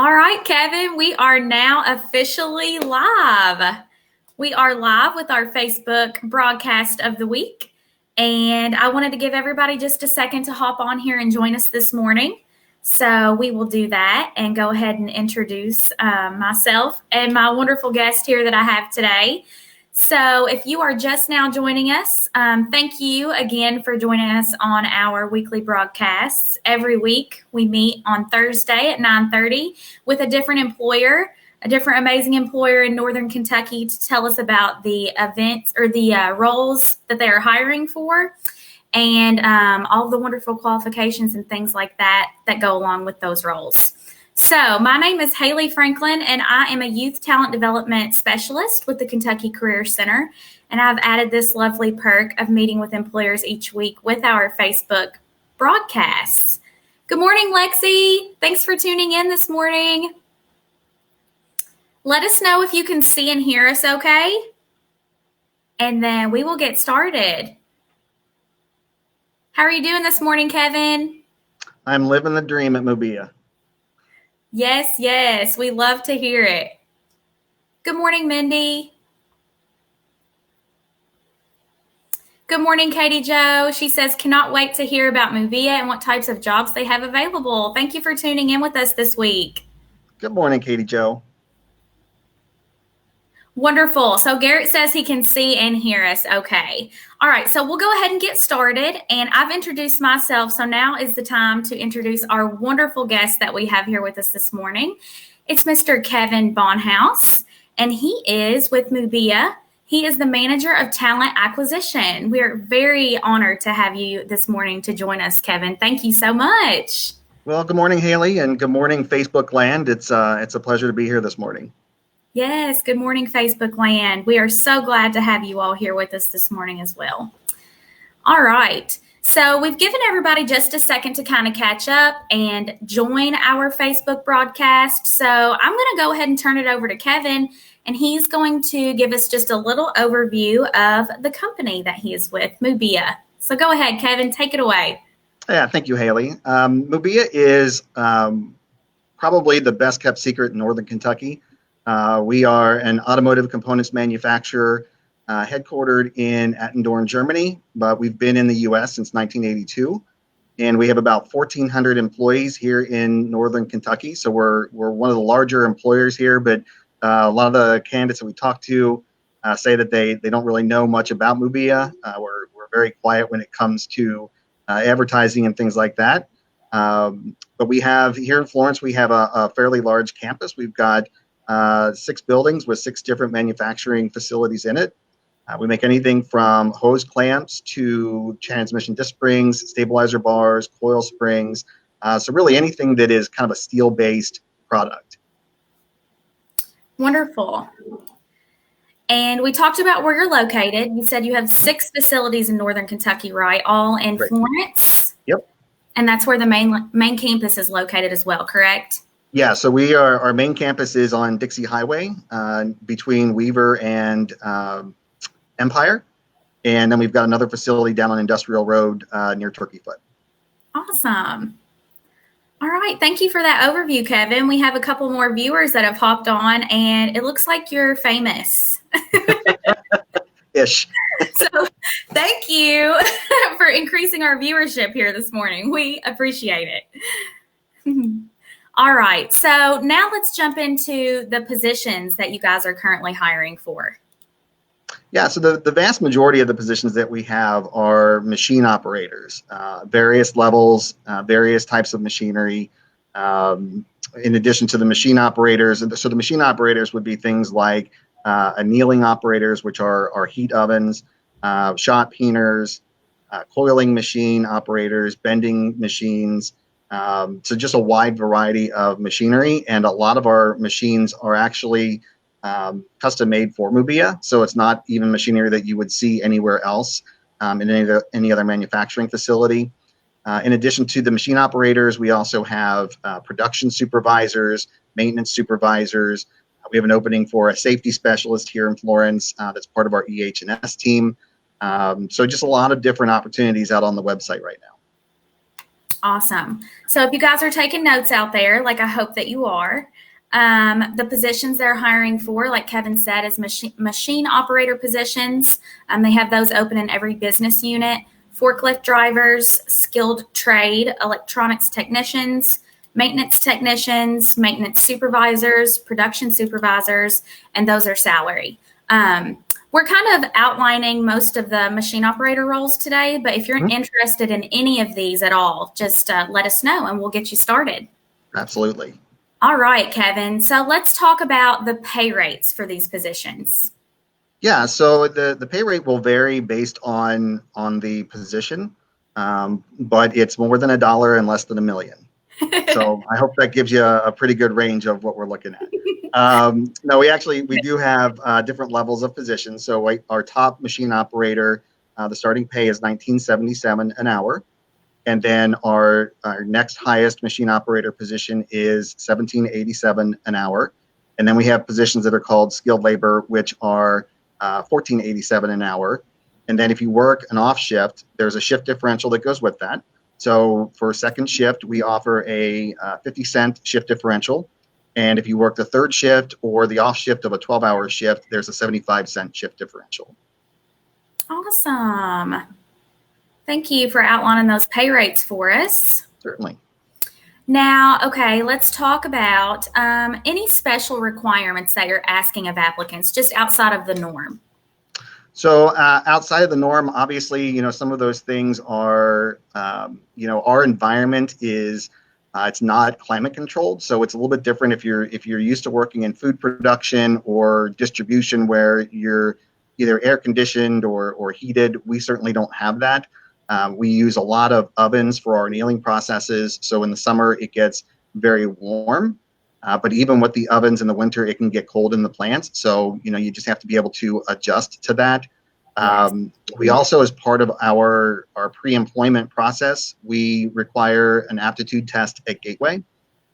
All right, Kevin, we are now officially live. We are live with our Facebook broadcast of the week. And I wanted to give everybody just a second to hop on here and join us this morning. So we will do that and go ahead and introduce myself and my wonderful guest here that I have today. So if you are just now joining us, thank you again for joining us on our weekly broadcasts. Every week we meet on Thursday at 9:30 with a different employer, a different amazing employer in Northern Kentucky to tell us about the events or the roles that they are hiring for and all the wonderful qualifications and things like that that go along with those roles. So my name is Haley Franklin, and I am a Youth Talent Development Specialist with the Kentucky Career Center. And I've added this lovely perk of meeting with employers each week with our Facebook broadcasts. Good morning, Lexi. Thanks for tuning in this morning. Let us know if you can see and hear us okay, and then we will get started. How are you doing this morning, Kevin? I'm living the dream at Mubea. Yes, we love to hear it. Good morning, Mindy. Good morning, Katie Jo. She says, cannot wait to hear about Mubea and what types of jobs they have available. Thank you for tuning in with us this week. Good morning, Katie Jo. Wonderful. So Garrett says he can see and hear us okay. All right, so we'll go ahead and get started. And I've introduced myself, so now is the time to introduce our wonderful guest that we have here with us this morning. It's Mr. Kevin Bonhouse, and he is with Mubea. He is the Manager of Talent Acquisition. We are very honored to have you this morning to join us, Kevin. Thank you so much. Well, good morning, Haley, and good morning, Facebook land. It's a pleasure to be here this morning. Yes, good morning, Facebook land. We are so glad to have you all here with us this morning as well. All right, so we've given everybody just a second to kind of catch up and join our Facebook broadcast. So I'm going to go ahead and turn it over to Kevin, and he's going to give us just a little overview of the company that he is with, Mubea. So go ahead, Kevin, take it away. Yeah, thank you, Haley. Mubea is probably the best kept secret in Northern Kentucky. We are an automotive components manufacturer headquartered in Attendorn, Germany, but we've been in the U.S. since 1982, and we have about 1,400 employees here in Northern Kentucky. So we're one of the larger employers here, but a lot of the candidates that we talk to say that they don't really know much about Mubea. We're very quiet when it comes to advertising and things like that. But we have here in Florence, we have a fairly large campus. We've got 6 buildings with 6 different manufacturing facilities in it. We make anything from hose clamps to transmission disc springs, stabilizer bars, coil springs. So really anything that is kind of a steel-based product. Wonderful. And we talked about where you're located. You said you have 6 facilities in Northern Kentucky, right? All in Right. Florence? Yep. And that's where the main campus is located as well, correct? Yeah, so our main campus is on Dixie Highway between Weaver and Empire. And then we've got another facility down on Industrial Road near Turkey Foot. Awesome. All right. Thank you for that overview, Kevin. We have a couple more viewers that have hopped on, and it looks like you're famous. Ish. So thank you for increasing our viewership here this morning. We appreciate it. All right, so now let's jump into the positions that you guys are currently hiring for. Yeah, so the vast majority of the positions that we have are machine operators, various levels, various types of machinery. In addition to the machine operators, so the machine operators would be things like annealing operators, which are heat ovens, shot peeners, coiling machine operators, bending machines. So just a wide variety of machinery, and a lot of our machines are actually custom made for Mubea. So it's not even machinery that you would see anywhere else in any other manufacturing facility. In addition to the machine operators, we also have production supervisors, maintenance supervisors. We have an opening for a safety specialist here in Florence that's part of our EH&S team. So just a lot of different opportunities out on the website right now. Awesome. So if you guys are taking notes out there, like I hope that you are, the positions they're hiring for, like Kevin said, is machine operator positions. They have those open in every business unit. Forklift drivers, skilled trade, electronics technicians, maintenance technicians, maintenance supervisors, production supervisors, and those are salary. We're kind of outlining most of the machine operator roles today, but if you're interested in any of these at all, just let us know and we'll get you started. Absolutely. All right, Kevin. So let's talk about the pay rates for these positions. Yeah, so the pay rate will vary based on the position, but it's more than $1 and less than $1 million. So I hope that gives you a pretty good range of what we're looking at. No, we do have different levels of positions. So our top machine operator, the starting pay is $19.77 an hour. And then our next highest machine operator position is $17.87 an hour. And then we have positions that are called skilled labor, which are $14.87 an hour. And then if you work an off shift, there's a shift differential that goes with that. So for second shift, we offer a 50-cent shift differential. And if you work the third shift or the off shift of a 12-hour shift, there's a 75-cent shift differential. Awesome. Thank you for outlining those pay rates for us. Certainly. Now, okay, let's talk about any special requirements that you're asking of applicants, just outside of the norm. So outside of the norm, obviously, some of those things are, our environment is, it's not climate controlled. So it's a little bit different if you're used to working in food production or distribution where you're either air conditioned or heated. We certainly don't have that. We use a lot of ovens for our annealing processes. So in the summer, it gets very warm. But even with the ovens in the winter, it can get cold in the plants. So, you just have to be able to adjust to that. We also, as part of our pre-employment process, we require an aptitude test at Gateway.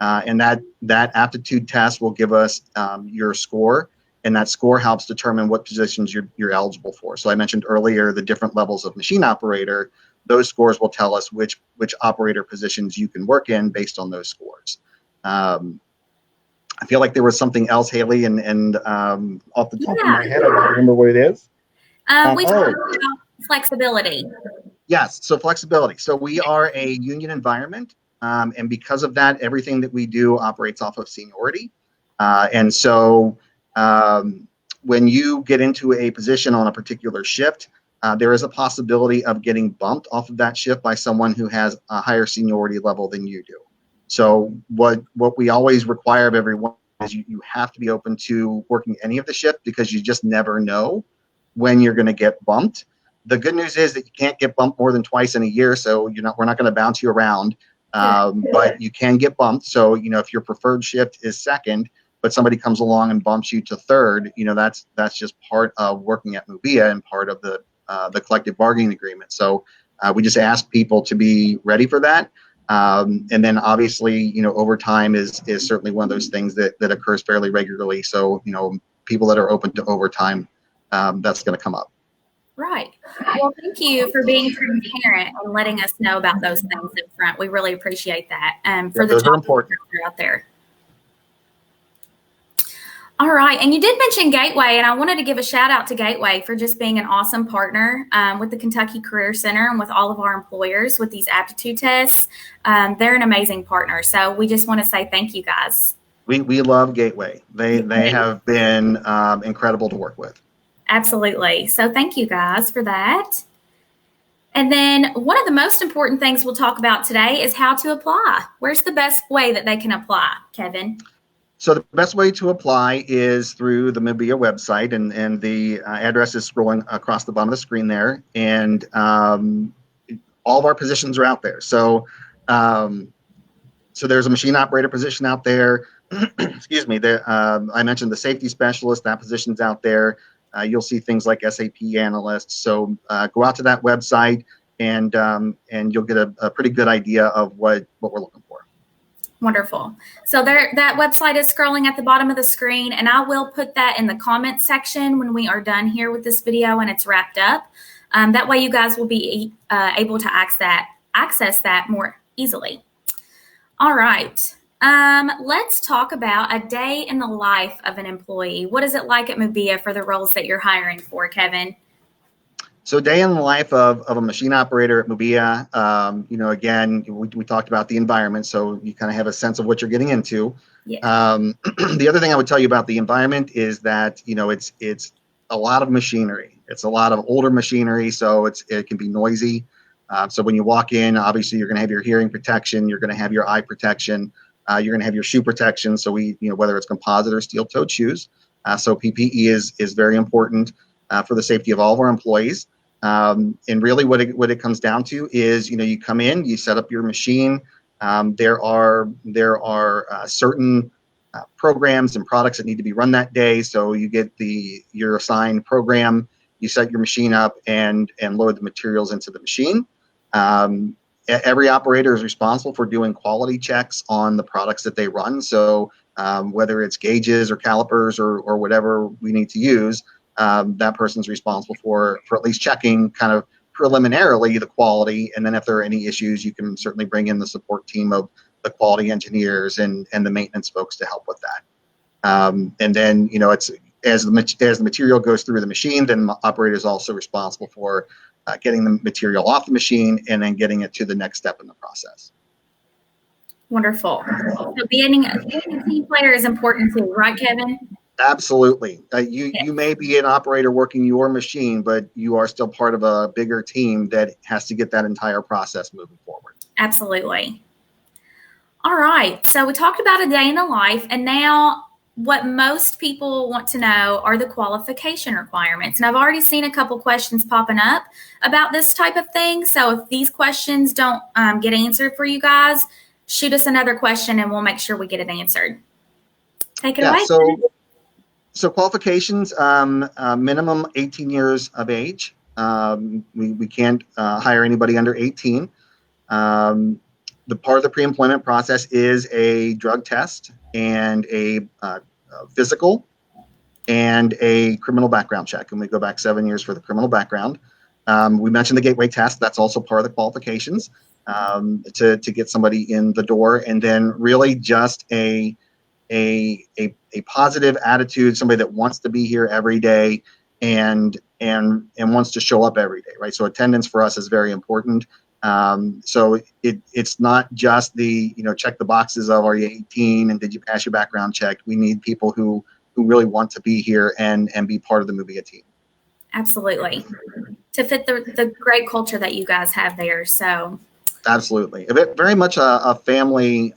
And that aptitude test will give us your score. And that score helps determine what positions you're eligible for. So I mentioned earlier the different levels of machine operator. Those scores will tell us which operator positions you can work in based on those scores. I feel like there was something else, Haley, and off the top of my head, I don't remember what it is. We talked about flexibility. Yes, so flexibility. So we are a union environment, and because of that, everything that we do operates off of seniority. And so when you get into a position on a particular shift, there is a possibility of getting bumped off of that shift by someone who has a higher seniority level than you do. So what we always require of everyone is you have to be open to working any of the shift because you just never know when you're going to get bumped. The good news is that you can't get bumped more than twice in a year, so we're not going to bounce you around, but you can get bumped. So if your preferred shift is second, but somebody comes along and bumps you to third, that's just part of working at Mubea and part of the collective bargaining agreement. So we just ask people to be ready for that. And then obviously, overtime is certainly one of those things that occurs fairly regularly. So, people that are open to overtime, that's going to come up. Right. Well, thank you for being transparent and letting us know about those things up front. We really appreciate that. For the top out there. All right. And you did mention Gateway, and I wanted to give a shout out to Gateway for just being an awesome partner with the Kentucky Career Center and with all of our employers with these aptitude tests. They're an amazing partner. So we just want to say thank you, guys. We love Gateway. They have been incredible to work with. Absolutely. So thank you, guys, for that. And then one of the most important things we'll talk about today is how to apply. Where's the best way that they can apply, Kevin? So the best way to apply is through the Mubea website, and the address is scrolling across the bottom of the screen there. And all of our positions are out there. So there's a machine operator position out there. Excuse me. I mentioned the safety specialist. That position's out there. You'll see things like SAP analysts. So go out to that website, and you'll get a pretty good idea of what we're looking for. Wonderful. So that website is scrolling at the bottom of the screen, and I will put that in the comments section when we are done here with this video and it's wrapped up. That way you guys will be able to access that more easily. All right. Let's talk about a day in the life of an employee. What is it like at Mubea for the roles that you're hiring for, Kevin? So day in the life of a machine operator at Mubea, again, we talked about the environment, so you kind of have a sense of what you're getting into. Yeah. The other thing I would tell you about the environment is that, it's a lot of machinery. It's a lot of older machinery, so it can be noisy. So when you walk in, obviously you're going to have your hearing protection, you're going to have your eye protection, you're going to have your shoe protection. So whether it's composite or steel-toed shoes. So PPE is very important for the safety of all of our employees. And really what it comes down to is, you come in, you set up your machine. There are certain programs and products that need to be run that day. So you get your assigned program, you set your machine up and load the materials into the machine. Every operator is responsible for doing quality checks on the products that they run. So whether it's gauges or calipers or whatever we need to use, that person's responsible for at least checking kind of preliminarily the quality. And then if there are any issues, you can certainly bring in the support team of the quality engineers and the maintenance folks to help with that. And then, it's as the material goes through the machine, then the operator is also responsible for getting the material off the machine and then getting it to the next step in the process. Wonderful. So being a team player is important too, right, Kevin? Absolutely. You may be an operator working your machine, but you are still part of a bigger team that has to get that entire process moving forward. Absolutely. All right. So we talked about a day in the life, and now what most people want to know are the qualification requirements. And I've already seen a couple questions popping up about this type of thing. So if these questions don't get answered for you guys, shoot us another question and we'll make sure we get it answered. Take it away. So qualifications, minimum 18 years of age. We can't hire anybody under 18. The part of the pre-employment process is a drug test and a physical and a criminal background check. And we go back 7 years for the criminal background. We mentioned the gateway test. That's also part of the qualifications to get somebody in the door. And then really just a positive attitude, somebody that wants to be here every day and wants to show up every day, right? So attendance for us is very important. So it's not just the, check the boxes of, are you 18 and did you pass your background check? We need people who really want to be here and be part of the Mubea team. Absolutely. To fit the great culture that you guys have there. So absolutely, very much a family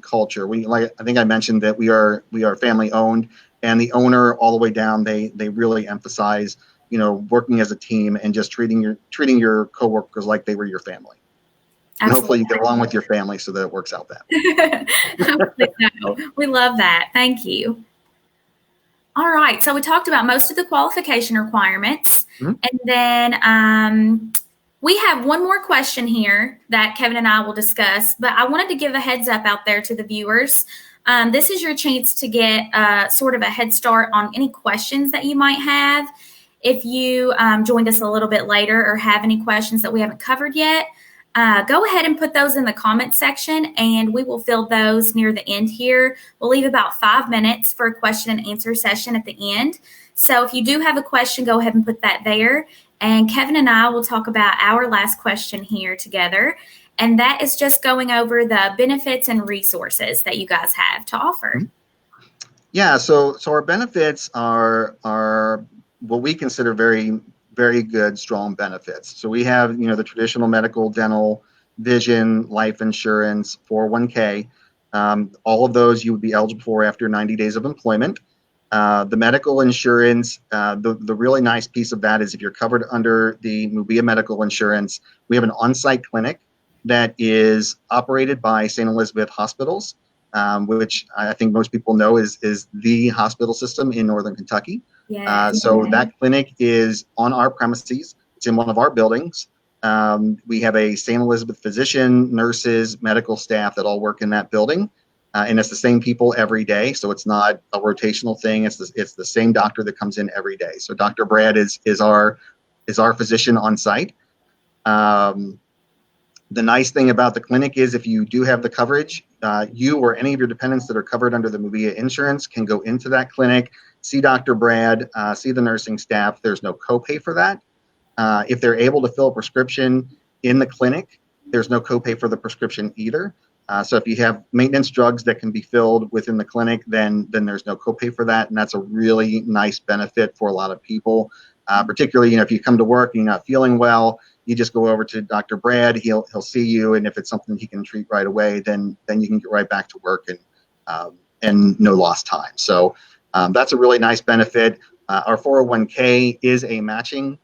culture. I think I mentioned that we are family owned, and the owner all the way down, they really emphasize working as a team and just treating your coworkers like they were your family. And hopefully you get along with your family so that it works out that way. We love that. Thank you. All right, so we talked about most of the qualification requirements, and then we have one more question here that Kevin and I will discuss, but I wanted to give a heads up out there to the viewers. This is your chance to get sort of a head start on any questions that you might have. If you joined us a little bit later or have any questions that we haven't covered yet, go ahead and put those in the comments section and we will fill those near the end here. We'll leave about 5 minutes for a question and answer session at the end. So if you do have a question, go ahead and put that there. And Kevin and I will talk about our last question here together. And that is just going over the benefits and resources that you guys have to offer. Yeah, so our benefits are what we consider very, very good, strong benefits. So we have, the traditional medical, dental, vision, life insurance, 401k. All of those you would be eligible for after 90 days of employment. The medical insurance, the really nice piece of that is if you're covered under the Mubea medical insurance, we have an on-site clinic that is operated by St. Elizabeth Hospitals, which I think most people know is the hospital system in Northern Kentucky. Yeah. So that clinic is on our premises. It's in one of our buildings. We have a St. Elizabeth physician, nurses, medical staff that all work in that building. And it's the same people every day. So it's not a rotational thing. It's the same doctor that comes in every day. So Dr. Brad is our physician on site. The nice thing about the clinic is if you do have the coverage, you or any of your dependents that are covered under the Mubea insurance can go into that clinic, see Dr. Brad, see the nursing staff. There's no copay for that. If they're able to fill a prescription in the clinic, there's no copay for the prescription either. So if you have maintenance drugs that can be filled within the clinic, then there's no copay for that, and that's a really nice benefit for a lot of people. Particularly, if you come to work and you're not feeling well, you just go over to Dr. Brad. He'll see you, and if it's something he can treat right away, then you can get right back to work and no lost time. So that's a really nice benefit. Our 401k is a matching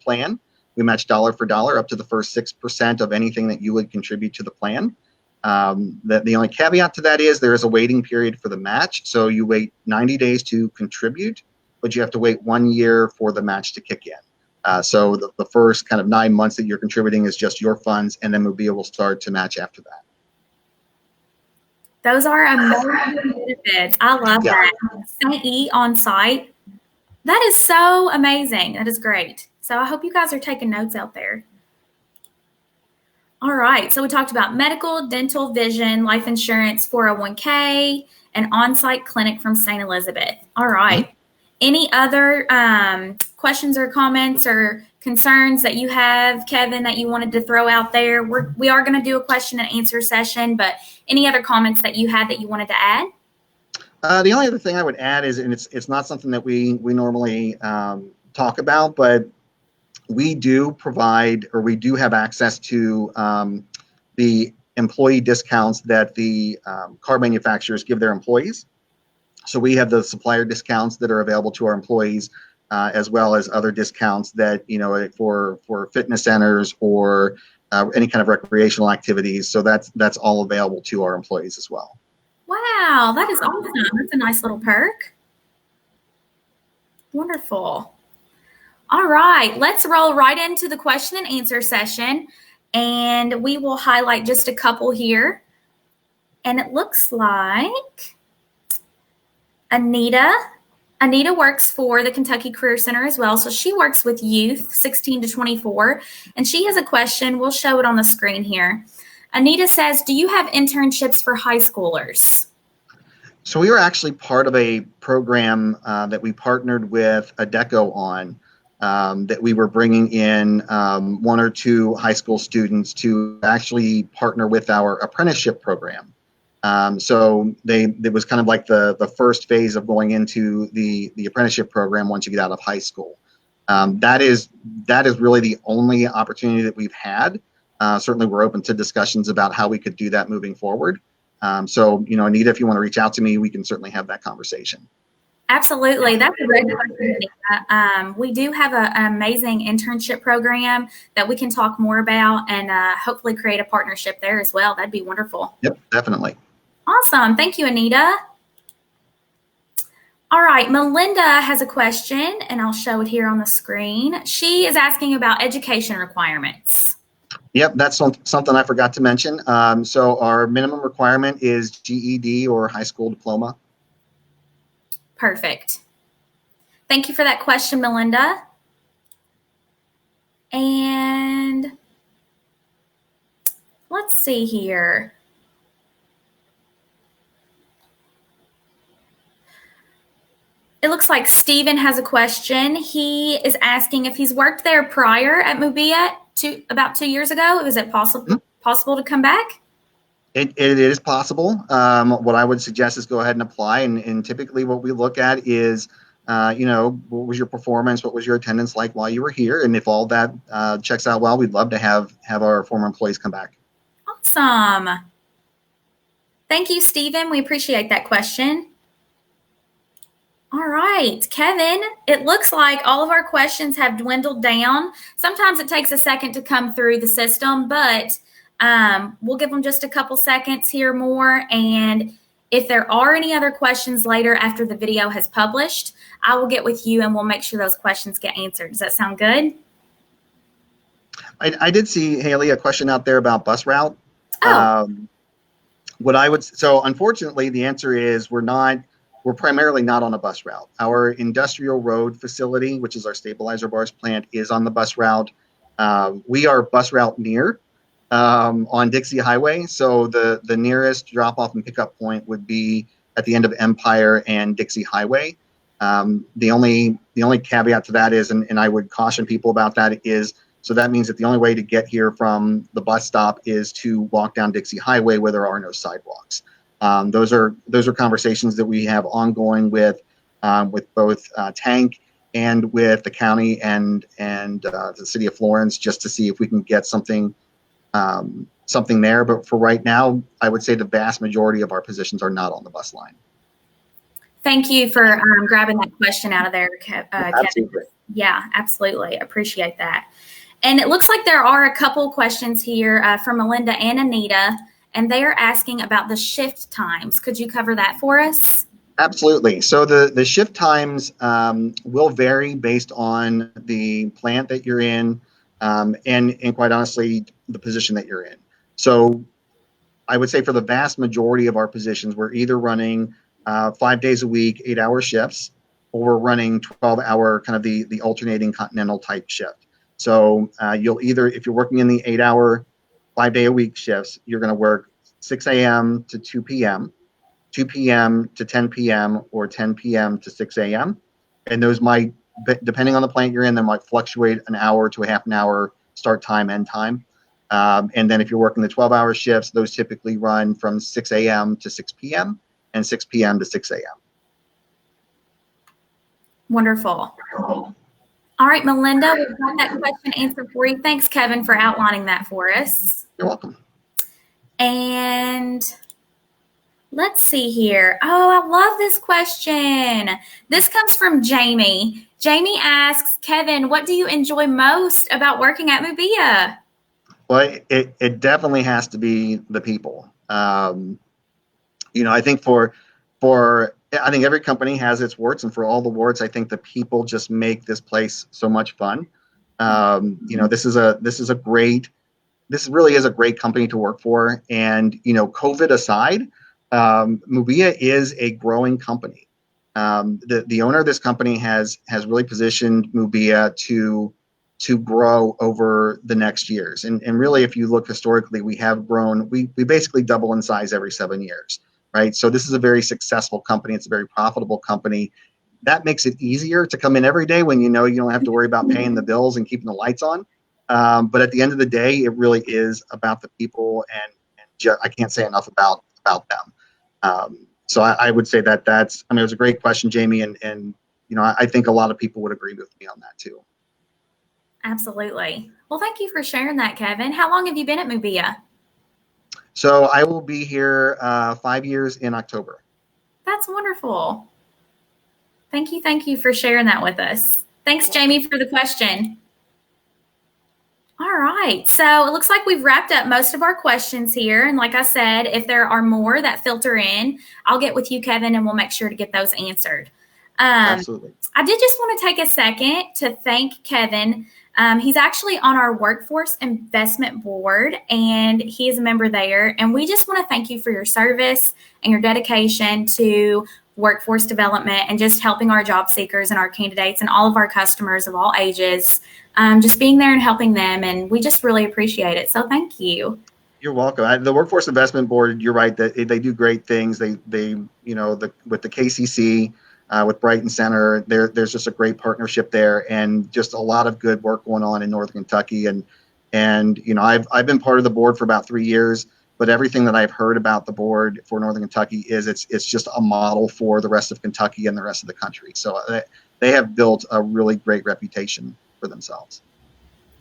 plan. We match dollar for dollar up to the first 6% of anything that you would contribute to the plan. The only caveat to that is there is a waiting period for the match. So you wait 90 days to contribute, but you have to wait 1 year for the match to kick in. So the first kind of 9 months that you're contributing is just your funds, and then Mubea will start to match after that. Those are amazing benefits. I love that. St. E on site. That is so amazing. That is great. So I hope you guys are taking notes out there. All right. So we talked about medical, dental, vision, life insurance, 401k, an on-site clinic from St. Elizabeth. All right. Any other questions or comments or concerns that you have, Kevin, that you wanted to throw out there? We are going to do a question and answer session, but any other comments that you had that you wanted to add? The only other thing I would add is, and it's not something that we normally talk about, but we do provide, or we do have access to the employee discounts that the car manufacturers give their employees. So we have the supplier discounts that are available to our employees, as well as other discounts that, for fitness centers or any kind of recreational activities. So that's all available to our employees as well. Wow, that is awesome. That's a nice little perk. Wonderful. All right, let's roll right into the question and answer session, and we will highlight just a couple here. And it looks like Anita works for the Kentucky Career Center as well. So she works with youth 16 to 24, and she has a question. We'll show it on the screen here. Anita says, do you have internships for high schoolers? So we were actually part of a program that we partnered with Adecco on, that we were bringing in 1 or 2 high school students to actually partner with our apprenticeship program. So it was kind of like the first phase of going into the apprenticeship program once you get out of high school. That is really the only opportunity that we've had. Certainly we're open to discussions about how we could do that moving forward. So, Anita, if you want to reach out to me, we can certainly have that conversation. Absolutely. That's a great question, Anita. We do have an amazing internship program that we can talk more about and hopefully create a partnership there as well. That'd be wonderful. Yep, definitely. Awesome. Thank you, Anita. All right, Melinda has a question, and I'll show it here on the screen. She is asking about education requirements. Yep, that's something I forgot to mention. So our minimum requirement is GED or high school diploma. Perfect. Thank you for that question, Melinda. And let's see here. It looks like Steven has a question. He is asking if he's worked there prior at Mubea about 2 years ago. Is it possible to come back? It is possible. What I would suggest is go ahead and apply. And typically what we look at is, what was your performance? What was your attendance like while you were here? And if all that checks out well, we'd love to have our former employees come back. Awesome. Thank you, Stephen. We appreciate that question. All right, Kevin, it looks like all of our questions have dwindled down. Sometimes it takes a second to come through the system, but we'll give them just a couple seconds here more. And if there are any other questions later after the video has published, I will get with you and we'll make sure those questions get answered. Does that sound good? I did see, Haley, a question out there about bus route. Oh. So unfortunately, the answer is we're primarily not on a bus route. Our industrial road facility, which is our stabilizer bars plant, is on the bus route. We are bus route near. on Dixie Highway. So the nearest drop off and pickup point would be at the end of Empire and Dixie Highway. The only caveat to that is, and I would caution people about that, is so that means that the only way to get here from the bus stop is to walk down Dixie Highway where there are no sidewalks. Those are conversations that we have ongoing with both Tank and with the county and the city of Florence, just to see if we can get something there. But for right now, I would say the vast majority of our positions are not on the bus line. Thank you for grabbing that question out of there, Kevin. Absolutely. Yeah, absolutely. Appreciate that. And it looks like there are a couple questions here from Melinda and Anita, and they are asking about the shift times. Could you cover that for us? Absolutely. So the shift times will vary based on the plant that you're in, and quite honestly, the position that you're in. So I would say for the vast majority of our positions, we're either running 5 days a week, 8-hour shifts, or we're running 12-hour kind of the alternating continental type shift. So you'll either, if you're working in the 8-hour, 5-day-a-week shifts, you're going to work 6 a.m. to 2 p.m., 2 p.m. to 10 p.m., or 10 p.m. to 6 a.m. And those might, depending on the plant you're in, they might fluctuate an hour to a half an hour start time, end time. And then if you're working the 12-hour shifts, those typically run from 6 a.m. to 6 p.m. and 6 p.m. to 6 a.m. Wonderful. All right, Melinda, we've got that question answered for you. Thanks, Kevin, for outlining that for us. You're welcome. And let's see here. Oh, I love this question. This comes from Jamie. Jamie asks, Kevin, what do you enjoy most about working at Mubea? Well, it definitely has to be the people. I think I think every company has its warts, and for all the warts, I think the people just make this place so much fun. This really is a great company to work for. And COVID aside, Mubea is a growing company. The owner of this company has really positioned Mubea to grow over the next years. And really, if you look historically, we have grown. We basically double in size every 7 years. Right. So this is a very successful company. It's a very profitable company. That makes it easier to come in every day when you don't have to worry about paying the bills and keeping the lights on. But at the end of the day, it really is about the people, and I can't say enough about them. So I would say it was a great question, Jamie, and I think a lot of people would agree with me on that too. Absolutely. Well, thank you for sharing that, Kevin. How long have you been at Mubea? So I will be here 5 years in October. That's wonderful. Thank you for sharing that with us. Thanks, Jamie, for the question. All right. So it looks like we've wrapped up most of our questions here. And like I said, if there are more that filter in, I'll get with you, Kevin, and we'll make sure to get those answered. Absolutely. I did just want to take a second to thank Kevin. He's actually on our Workforce Investment Board, and he is a member there. And we just want to thank you for your service and your dedication to workforce development and just helping our job seekers and our candidates and all of our customers of all ages, just being there and helping them. And we just really appreciate it. So thank you. You're welcome. The Workforce Investment Board, you're right, that they do great things. With the KCC, with Brighton Center, there's just a great partnership there, and just a lot of good work going on in Northern Kentucky. And I've been part of the board for about 3 years, but everything that I've heard about the board for Northern Kentucky is it's just a model for the rest of Kentucky and the rest of the country. So they have built a really great reputation for themselves.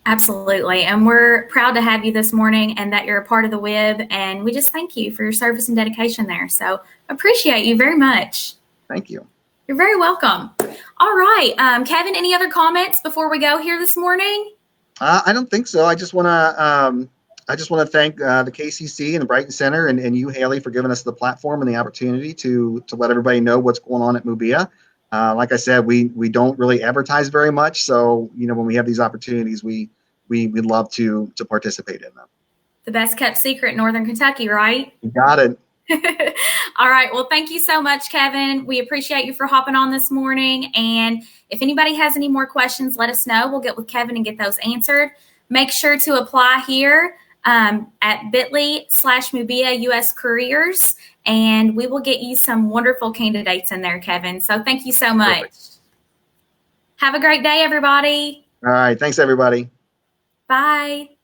Absolutely. And we're proud to have you this morning and that you're a part of the WIB. And we just thank you for your service and dedication there. So appreciate you very much. Thank you. You're very welcome. All right. Kevin, any other comments before we go here this morning? I don't think so. I just want to thank the KCC and the Brighton Center and you, Haley, for giving us the platform and the opportunity to let everybody know what's going on at Mubea. Like I said, we don't really advertise very much. So, when we have these opportunities, we'd love to participate in them. The best kept secret in Northern Kentucky, right? You got it. All right. Well, thank you so much, Kevin. We appreciate you for hopping on this morning. And if anybody has any more questions, let us know. We'll get with Kevin and get those answered. Make sure to apply here at bit.ly/Mubea US Careers, and we will get you some wonderful candidates in there, Kevin. So thank you so much. Perfect. Have a great day, everybody. All right. Thanks, everybody. Bye.